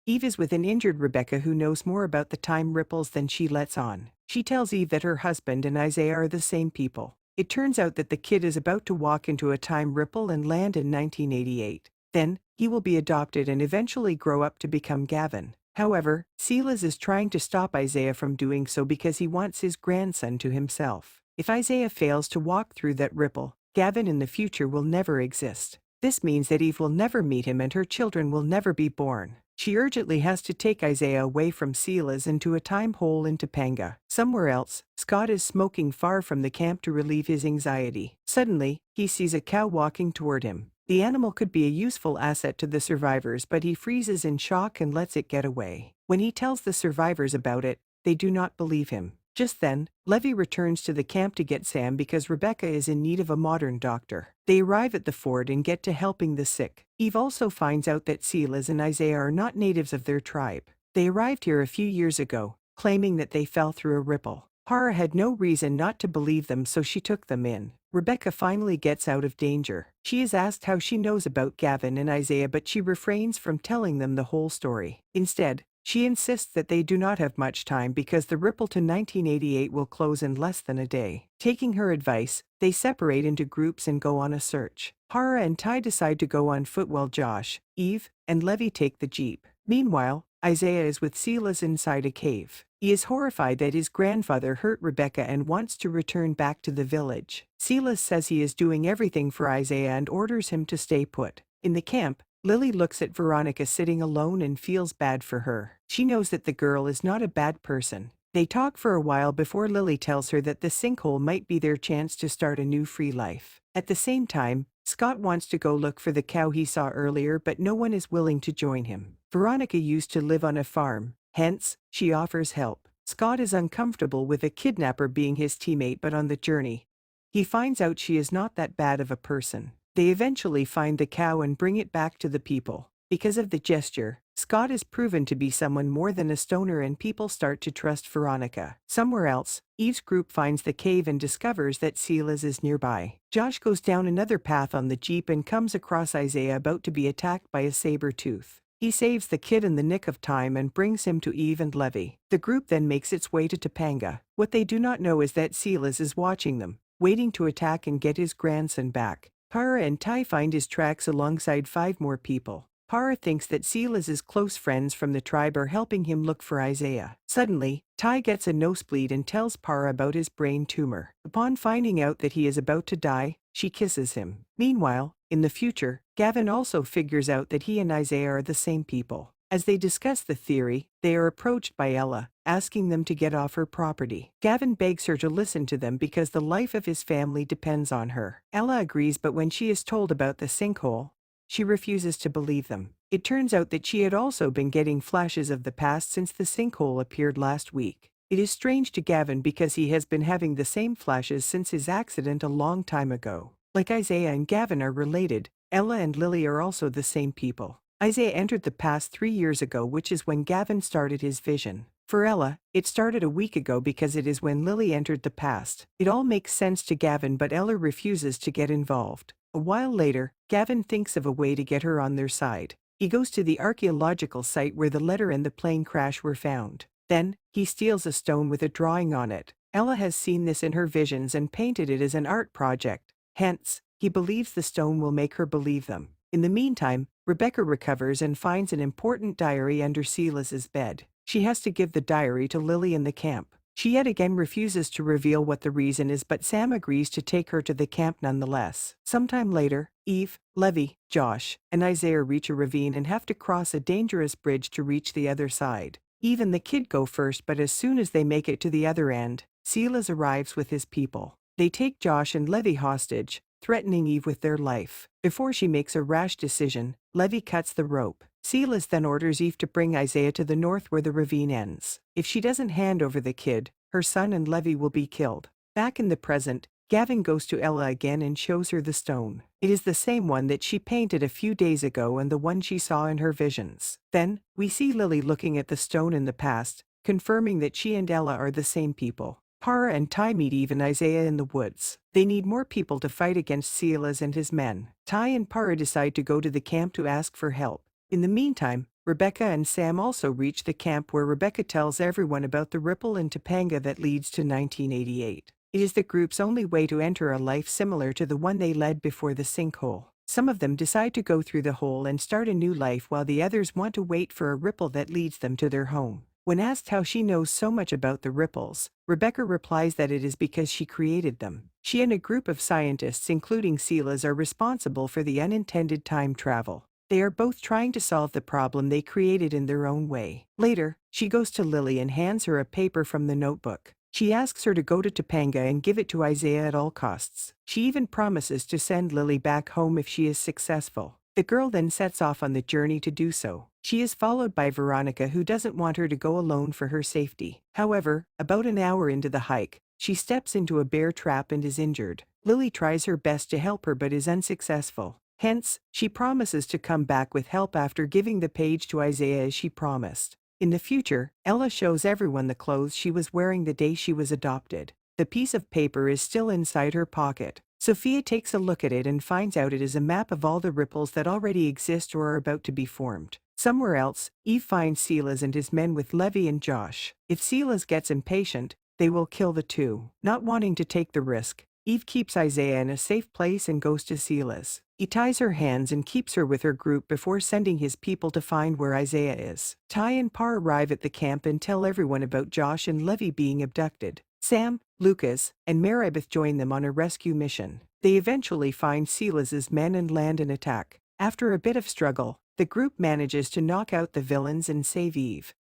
Eve is with an injured Rebecca who knows more about the time ripples than she lets on. She tells Eve that her husband and Isaiah are the same people. It turns out that the kid is about to walk into a time ripple and land in 1988. Then, he will be adopted and eventually grow up to become Gavin. However, Silas is trying to stop Isaiah from doing so because he wants his grandson to himself. If Isaiah fails to walk through that ripple, Gavin in the future will never exist. This means that Eve will never meet him and her children will never be born. She urgently has to take Isaiah away from Silas into a time hole in Topanga. Somewhere else, Scott is smoking far from the camp to relieve his anxiety. Suddenly, he sees a cow walking toward him. The animal could be a useful asset to the survivors, but he freezes in shock and lets it get away. When he tells the survivors about it, they do not believe him. Just then, Levy returns to the camp to get Sam because Rebecca is in need of a modern doctor. They arrive at the fort and get to helping the sick. Eve also finds out that Silas and Isaiah are not natives of their tribe. They arrived here a few years ago, claiming that they fell through a ripple. Para had no reason not to believe them, so she took them in. Rebecca finally gets out of danger. She is asked how she knows about Gavin and Isaiah, but she refrains from telling them the whole story. Instead, she insists that they do not have much time because the ripple to 1988 will close in less than a day. Taking her advice, they separate into groups and go on a search. Para and Ty decide to go on foot while Josh, Eve, and Levy take the jeep. Meanwhile, Isaiah is with Silas inside a cave. He is horrified that his grandfather hurt Rebecca and wants to return back to the village. Silas says he is doing everything for Isaiah and orders him to stay put. In the camp, Lily looks at Veronica sitting alone and feels bad for her. She knows that the girl is not a bad person. They talk for a while before Lily tells her that the sinkhole might be their chance to start a new free life. At the same time, Scott wants to go look for the cow he saw earlier, but no one is willing to join him. Veronica used to live on a farm, hence, she offers help. Scott is uncomfortable with a kidnapper being his teammate, but on the journey, he finds out she is not that bad of a person. They eventually find the cow and bring it back to the people. Because of the gesture, Scott is proven to be someone more than a stoner and people start to trust Veronica. Somewhere else, Eve's group finds the cave and discovers that Silas is nearby. Josh goes down another path on the jeep and comes across Isaiah about to be attacked by a saber-tooth. He saves the kid in the nick of time and brings him to Eve and Levy. The group then makes its way to Topanga. What they do not know is that Silas is watching them, waiting to attack and get his grandson back. Para and Ty find his tracks alongside 5 more people. Para thinks that Silas's close friends from the tribe are helping him look for Isaiah. Suddenly, Ty gets a nosebleed and tells Para about his brain tumor. Upon finding out that he is about to die, she kisses him. Meanwhile, in the future, Gavin also figures out that he and Isaiah are the same people. As they discuss the theory, they are approached by Ella, asking them to get off her property. Gavin begs her to listen to them because the life of his family depends on her. Ella agrees, but when she is told about the sinkhole, she refuses to believe them. It turns out that she had also been getting flashes of the past since the sinkhole appeared last week. It is strange to Gavin because he has been having the same flashes since his accident a long time ago. Like Isaiah and Gavin are related, Ella and Lily are also the same people. Isaiah entered the past 3 years ago, which is when Gavin started his vision. For Ella, it started a week ago because it is when Lily entered the past. It all makes sense to Gavin, but Ella refuses to get involved. A while later, Gavin thinks of a way to get her on their side. He goes to the archaeological site where the letter and the plane crash were found. Then, he steals a stone with a drawing on it. Ella has seen this in her visions and painted it as an art project. Hence, he believes the stone will make her believe them. In the meantime, Rebecca recovers and finds an important diary under Silas's bed. She has to give the diary to Lily in the camp. She yet again refuses to reveal what the reason is, but Sam agrees to take her to the camp nonetheless. Sometime later, Eve, Levy, Josh, and Isaiah reach a ravine and have to cross a dangerous bridge to reach the other side. Eve and the kid go first, but as soon as they make it to the other end, Silas arrives with his people. They take Josh and Levy hostage, threatening Eve with their life. Before she makes a rash decision, Levy cuts the rope. Silas then orders Eve to bring Isaiah to the north where the ravine ends. If she doesn't hand over the kid, her son and Levy will be killed. Back in the present, Gavin goes to Ella again and shows her the stone. It is the same one that she painted a few days ago and the one she saw in her visions. Then, we see Lily looking at the stone in the past, confirming that she and Ella are the same people. Para and Ty meet Eve and Isaiah in the woods. They need more people to fight against Silas and his men. Ty and Para decide to go to the camp to ask for help. In the meantime, Rebecca and Sam also reach the camp where Rebecca tells everyone about the ripple in Topanga that leads to 1988. It is the group's only way to enter a life similar to the one they led before the sinkhole. Some of them decide to go through the hole and start a new life while the others want to wait for a ripple that leads them to their home. When asked how she knows so much about the ripples, Rebecca replies that it is because she created them. She and a group of scientists, including Silas, are responsible for the unintended time travel. They are both trying to solve the problem they created in their own way. Later, she goes to Lily and hands her a paper from the notebook. She asks her to go to Topanga and give it to Isaiah at all costs. She even promises to send Lily back home if she is successful. The girl then sets off on the journey to do so. She is followed by Veronica, who doesn't want her to go alone for her safety. However, about an hour into the hike, she steps into a bear trap and is injured. Lily tries her best to help her but is unsuccessful. Hence, she promises to come back with help after giving the page to Isaiah as she promised. In the future, Ella shows everyone the clothes she was wearing the day she was adopted. The piece of paper is still inside her pocket. Sophia takes a look at it and finds out it is a map of all the ripples that already exist or are about to be formed. Somewhere else, Eve finds Silas and his men with Levy and Josh. If Silas gets impatient, they will kill the two. Not wanting to take the risk, Eve keeps Isaiah in a safe place and goes to Silas. He ties her hands and keeps her with her group before sending his people to find where Isaiah is. Ty and Parr arrive at the camp and tell everyone about Josh and Levy being abducted. Sam, Lucas, and Maribeth join them on a rescue mission. They eventually find Silas's men and land an attack. After a bit of struggle, the group manages to knock out the villains and save Eve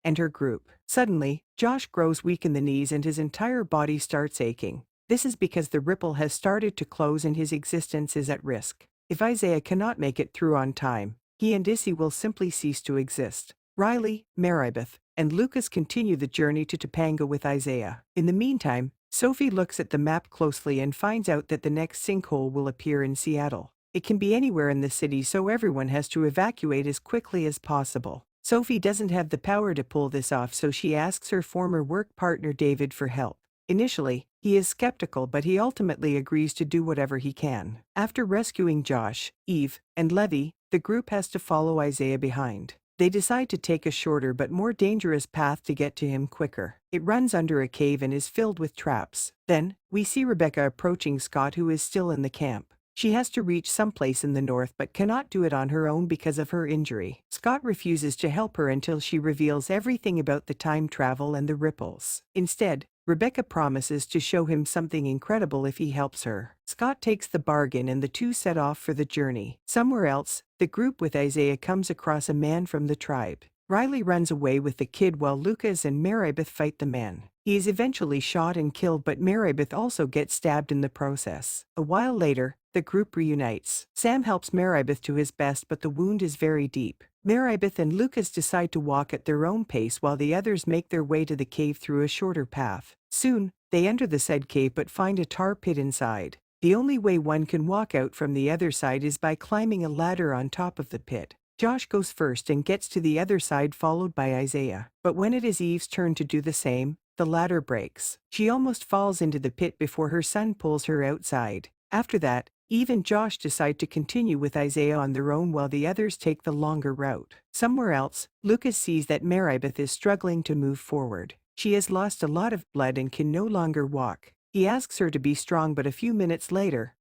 and her group. Suddenly, Josh grows weak in the knees and his entire body starts aching. This is because the ripple has started to close and his existence is at risk. If Isaiah cannot make it through on time, he and Issy will simply cease to exist. Riley, Maribeth, and Lucas continue the journey to Topanga with Isaiah. In the meantime, Sophie looks at the map closely and finds out that the next sinkhole will appear in Seattle. It can be anywhere in the city, so everyone has to evacuate as quickly as possible. Sophie doesn't have the power to pull this off, so she asks her former work partner David for help. Initially, he is skeptical, but he ultimately agrees to do whatever he can. After rescuing Josh, Eve, and Levy, the group has to follow Isaiah behind. They decide to take a shorter but more dangerous path to get to him quicker. It runs under a cave and is filled with traps. Then, we see Rebecca approaching Scott, who is still in the camp. She has to reach someplace in the north but cannot do it on her own because of her injury. Scott refuses to help her until she reveals everything about the time travel and the ripples. Instead, Rebecca promises to show him something incredible if he helps her. Scott takes the bargain and the two set off for the journey. Somewhere else, the group with Isaiah comes across a man from the tribe. Riley runs away with the kid while Lucas and Maribeth fight the man. He is eventually shot and killed, but Maribeth also gets stabbed in the process. A while later, the group reunites. Sam helps Maribeth to his best, but the wound is very deep. Maribeth and Lucas decide to walk at their own pace while the others make their way to the cave through a shorter path. Soon, they enter the said cave but find a tar pit inside. The only way one can walk out from the other side is by climbing a ladder on top of the pit. Josh goes first and gets to the other side, followed by Isaiah. But when it is Eve's turn to do the same, the ladder breaks. She almost falls into the pit before her son pulls her outside. After that, Eve and Josh decide to continue with Isaiah on their own while the others take the longer route. Somewhere else, Lucas sees that Maribeth is struggling to move forward. She has lost a lot of blood and can no longer walk. He asks her to be strong, but a few minutes later,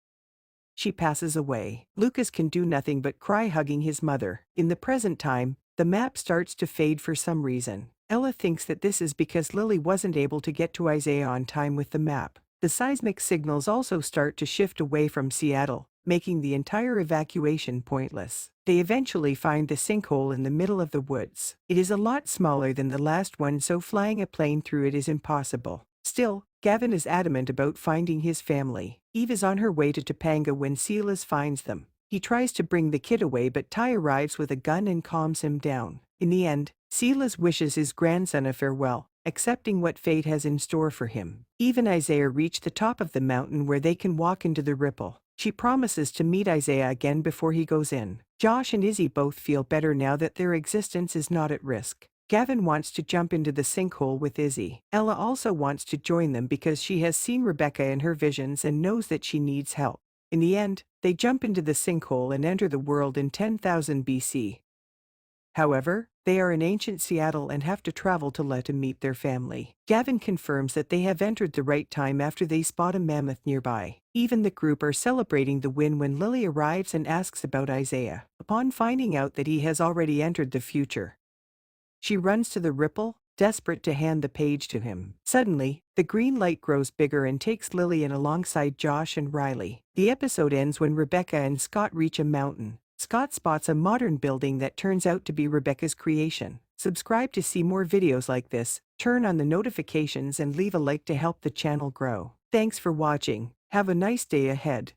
she passes away. Lucas can do nothing but cry, hugging his mother. In the present time, the map starts to fade for some reason. Ella thinks that this is because Lily wasn't able to get to Isaiah on time with the map. The seismic signals also start to shift away from Seattle, making the entire evacuation pointless. They eventually find the sinkhole in the middle of the woods. It is a lot smaller than the last one, so flying a plane through it is impossible. Still, Gavin is adamant about finding his family. Eve is on her way to Topanga when Silas finds them. He tries to bring the kid away, but Ty arrives with a gun and calms him down. In the end, Silas wishes his grandson a farewell, accepting what fate has in store for him. Eve and Isaiah reach the top of the mountain where they can walk into the ripple. She promises to meet Isaiah again before he goes in. Josh and Izzy both feel better now that their existence is not at risk. Gavin wants to jump into the sinkhole with Izzy. Ella also wants to join them because she has seen Rebecca in her visions and knows that she needs help. In the end, they jump into the sinkhole and enter the world in 10,000 BC. However, they are in ancient Seattle and have to travel to let him meet their family. Gavin confirms that they have entered the right time after they spot a mammoth nearby. Even the group are celebrating the win when Lily arrives and asks about Isaiah. Upon finding out that he has already entered the future, she runs to the ripple, desperate to hand the page to him. Suddenly, the green light grows bigger and takes Lillian alongside Josh and Riley. The episode ends when Rebecca and Scott reach a mountain. Scott spots a modern building that turns out to be Rebecca's creation. Subscribe to see more videos like this, turn on the notifications and leave a like to help the channel grow. Thanks for watching. Have a nice day ahead.